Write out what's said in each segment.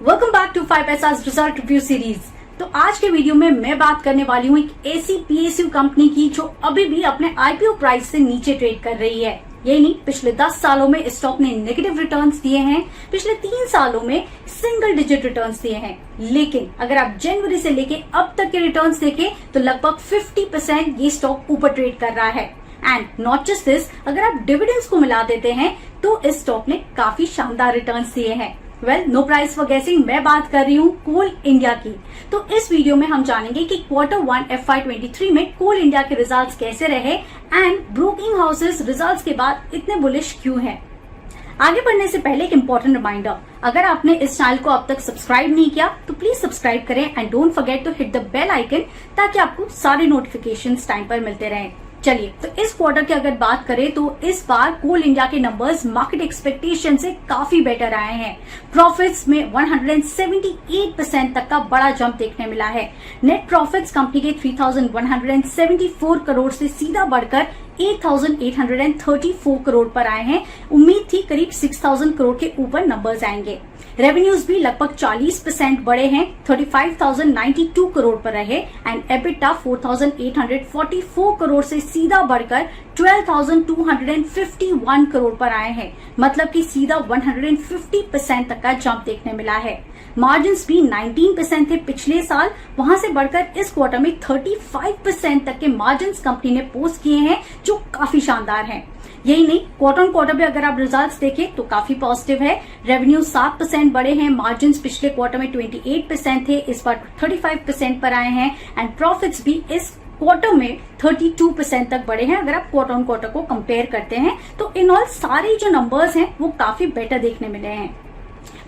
Welcome back to 5 Paisa's result review series. तो आज के वीडियो में मैं बात करने वाली हूँ एक ऐसी पीएसयू कंपनी की जो अभी भी अपने आईपीओ प्राइस से नीचे ट्रेड कर रही है। यही नहीं, पिछले 10 सालों में स्टॉक ने नेगेटिव रिटर्न्स दिए हैं, पिछले 3 सालों में सिंगल डिजिट रिटर्न्स दिए हैं। लेकिन अगर आप जनवरी से लेके अब तक के रिटर्न्स देखें तो लगभग 50% ये स्टॉक ऊपर ट्रेड कर रहा है। एंड नॉट जस्ट दिस, अगर आप डिविडेंड्स को मिला देते हैं तो इस स्टॉक ने काफी शानदार रिटर्न्स दिए हैं। नो प्राइस फॉर गेसिंग, मैं बात कर रही हूँ कोल इंडिया की। तो इस वीडियो में हम जानेंगे कि Q1 FY23 में कोल इंडिया के रिजल्ट्स कैसे रहे एंड ब्रोकिंग हाउसेस रिजल्ट्स के बाद इतने बुलिश क्यों हैं। आगे बढ़ने से पहले एक इम्पोर्टेंट रिमाइंडर, अगर आपने इस चैनल को अब तक सब्सक्राइब नहीं किया तो प्लीज सब्सक्राइब करें and don't forget to hit the bell icon ताकि आपको सारे नोटिफिकेशंस टाइम पर मिलते रहें। चलिए, तो इस क्वार्टर की अगर बात करें तो इस बार कोल इंडिया के नंबर्स मार्केट एक्सपेक्टेशन से काफी बेटर आए हैं। प्रॉफिट्स में 178% तक का बड़ा जंप देखने मिला है। नेट प्रॉफिट्स कंपनी के 3174 करोड़ से सीधा बढ़कर 8834 करोड़ पर आए हैं। उम्मीद थी करीब 6000 करोड़ के ऊपर नंबर्स आएंगे। रेवेन्यूज भी लगभग 40% बढ़े हैं, 35,092 करोड़ पर रहे एंड एबिटा 4844 करोड़ से सीधा बढ़कर 12,251 करोड़ पर आए हैं। मतलब कि सीधा 150% तक का जंप देखने मिला है। मार्जिन्स भी 19% थे पिछले साल, वहां से बढ़कर इस क्वार्टर में 35% तक के मार्जिन्स कंपनी ने पोस्ट किए हैं, जो काफी शानदार हैं। यही नहीं, क्वार्टर ऑन क्वार्टर भी अगर आप रिजल्ट्स देखें तो काफी पॉजिटिव है। रेवेन्यू 7% बढ़े हैं, मार्जिन्स पिछले क्वार्टर में 28% थे, इस बार 35% पर आए हैं एंड प्रॉफिट्स भी इस क्वार्टर में 32% तक बढ़े हैं। अगर आप क्वार्टर ऑन क्वार्टर को कंपेयर करते हैं तो इन ऑल सारे जो नंबर्स हैं वो काफी बेटर देखने मिले हैं।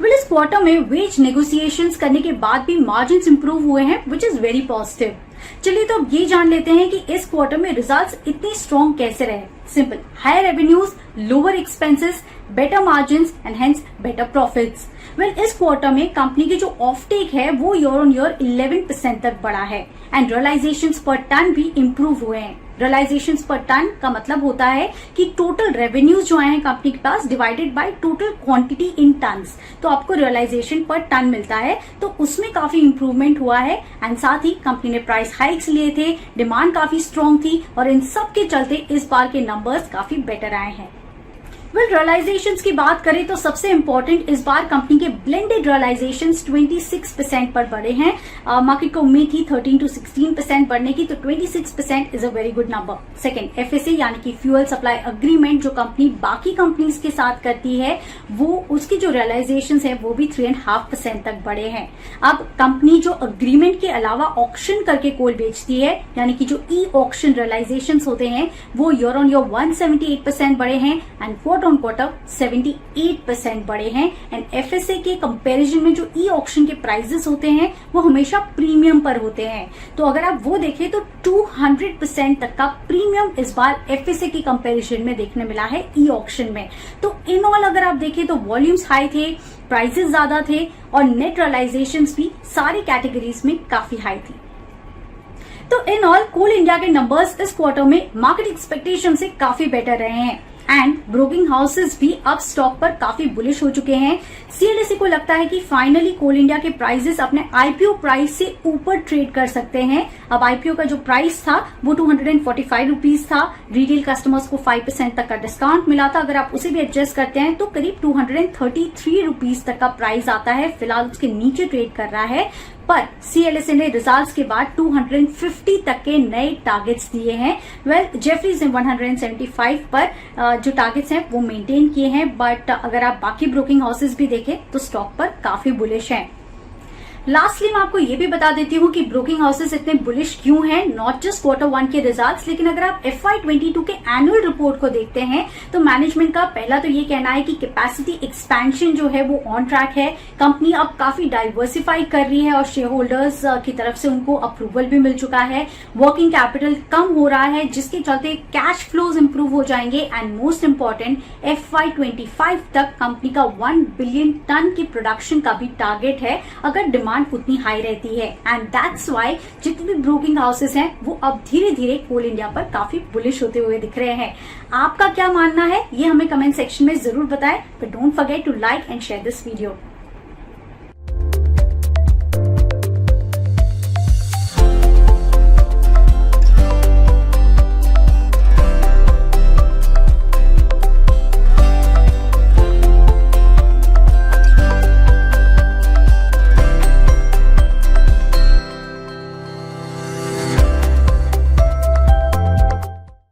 इस क्वार्टर में वेज नेगोशिएशंस करने के बाद भी मार्जिन्स इंप्रूव हुए हैं, विच इज वेरी पॉजिटिव। चलिए, तो अब ये जान लेते हैं कि इस क्वार्टर में रिजल्ट्स इतनी स्ट्रॉन्ग कैसे रहे। Simple, higher revenues, lower expenses, better margins and hence better profits. इस क्वार्टर में कंपनी की जो ऑफ टेक है वो ईयर ऑन ईयर 11% तक बढ़ा है एंड रियलाइजेशंस पर टन भी इम्प्रूव हुए हैं। रियलाइजेशंस पर टन का मतलब होता है कि टोटल रेवेन्यूज जो आए हैं कंपनी के पास divided by total quantity in tons, तो आपको रियलाइजेशन पर टन मिलता है, तो उसमें काफी इंप्रूवमेंट हुआ है। एंड साथ ही कंपनी ने प्राइस हाइक्स लिए थे, डिमांड काफी स्ट्रॉन्ग थी और इन सब के चलते इस बार के नंबर्स काफी बेटर आए हैं। रियलाइजेशंस की बात करें तो सबसे इंपॉर्टेंट, इस बार कंपनी के ब्लेंडेड रियलाइजेशंस 26% पर बढ़े हैं। मार्केट को उम्मीद थी 13 to 16% बढ़ने की, तो 26% is a very good number. Second, FSA यानी कि फ्यूल सप्लाई अग्रीमेंट जो कंपनी बाकी कंपनीज के साथ करती है, वो उसकी जो रियलाइजेशंस है वो भी 3.5% तक बढ़े हैं। अब कंपनी जो अग्रीमेंट के अलावा ऑक्शन करके कोल बेचती है, यानी कि जो ई ऑक्शन रियलाइजेशंस होते हैं, वो ईयर ऑन ईयर 178% बढ़े हैं एंड क्वार्टर ऑन क्वार्टर 78% बढ़े हैं। एंड एफएसए के कंपैरिजन में जो ई ऑक्शन के प्राइसेस होते हैं वो हमेशा प्रीमियम पर होते हैं, तो अगर आप वो देखें तो 200% तक का प्रीमियम इस बार एफएसए की कंपैरिजन में देखने मिला है ई ऑक्शन में। तो इन ऑल अगर आप देखें तो वॉल्यूम्स हाई थे, प्राइसेस ज्यादा थे और नेट रियलाइजेशंस भी सारी कैटेगरीज में काफी हाई थी। तो इन ऑल कोल इंडिया के नंबर्स इस क्वार्टर में मार्केट एक्सपेक्टेशन से काफी बेटर रहे हैं एंड ब्रोकिंग हाउसेस भी अब स्टॉक पर काफी बुलिश हो चुके हैं। सीएलएसए को लगता है कि फाइनली कोल इंडिया के प्राइसेस अपने आईपीओ प्राइस से ऊपर ट्रेड कर सकते हैं। अब आईपीओ का जो प्राइस था वो 245 रुपीज था, रिटेल कस्टमर्स को 5% तक का डिस्काउंट मिला था। अगर आप उसे भी एडजस्ट करते हैं तो करीब 233 रुपीज तक का प्राइस आता है। फिलहाल उसके नीचे ट्रेड कर रहा है, पर सीएलएसए ने रिजल्ट्स के बाद 250 तक के नए टारगेट्स दिए हैं। जेफरीज ने 175 पर जो टारगेट्स हैं वो मेंटेन किए हैं, बट अगर आप बाकी ब्रोकिंग हाउसेस भी देखें तो स्टॉक पर काफी बुलिश हैं। लास्टली मैं आपको ये भी बता देती हूँ कि ब्रोकिंग हाउसेस इतने बुलिश क्यों हैं, नॉट जस्ट Q1 के रिजल्ट्स, लेकिन अगर आप FY22 के एनुअल रिपोर्ट को देखते हैं तो मैनेजमेंट का पहला तो ये कहना है कि कैपेसिटी एक्सपेंशन जो है वो ऑन ट्रैक है। कंपनी अब काफी डाइवर्सिफाई कर रही है और शेयर होल्डर्स की तरफ से उनको अप्रूवल भी मिल चुका है। वर्किंग कैपिटल कम हो रहा है जिसके चलते कैश फ्लोज इंप्रूव हो जाएंगे एंड मोस्ट इंपॉर्टेंट FY25 तक कंपनी का 1 बिलियन टन की प्रोडक्शन का भी टारगेट है अगर डिमांड उतनी हाई रहती है। एंड दैट्स व्हाई जितने भी ब्रोकिंग हाउसेस हैं वो अब धीरे धीरे कोल इंडिया पर काफी बुलिश होते हुए दिख रहे हैं। आपका क्या मानना है ये हमें कमेंट सेक्शन में जरूर बताएं, but don't forget to like and share this video.